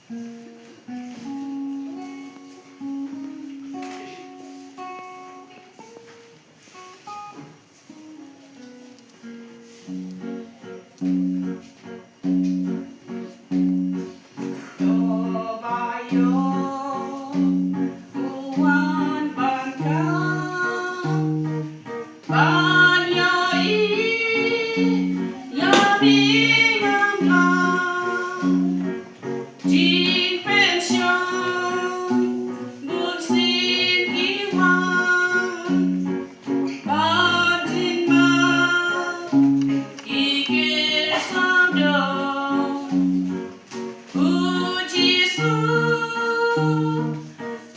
Lyoh Baiong, buwan bangkang, banyai, yabi ngam lang, jin pension, bun sin iwan, batin ma, ikir samdong. Puji su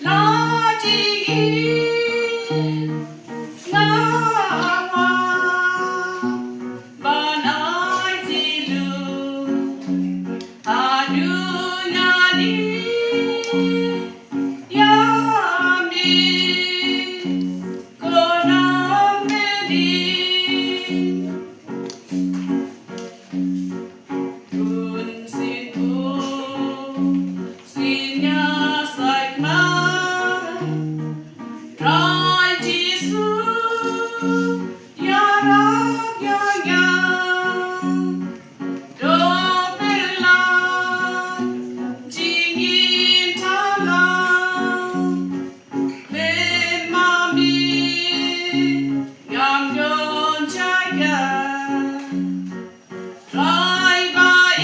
la jingin ngawa banai zilu adunya ni yami konang medin kun sin Sinya sạch mang Trai chi su Ya rap ya yang Do bên lan Chi nghìn tha lang Bên ma mi Ngam yon chai gan Trai ba y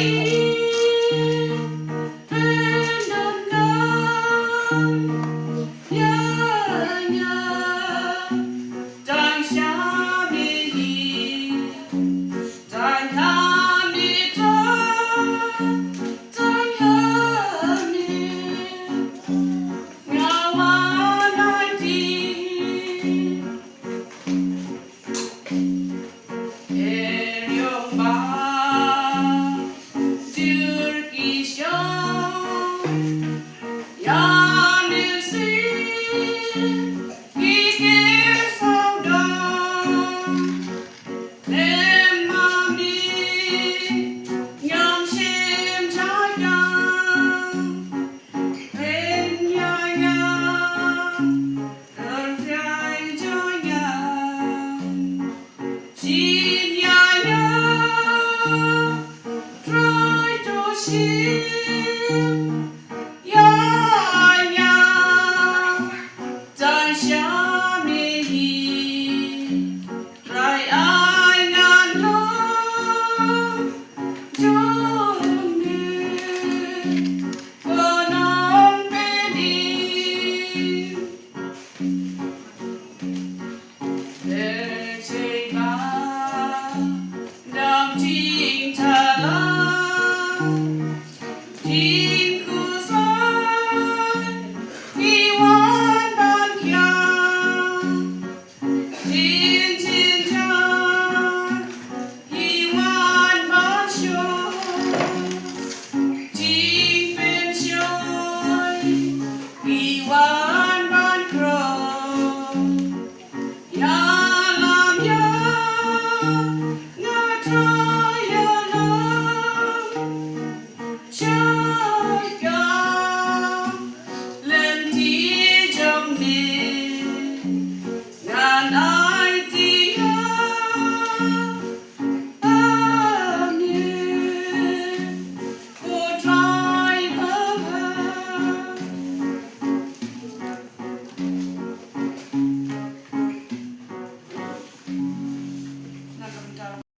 Yeah.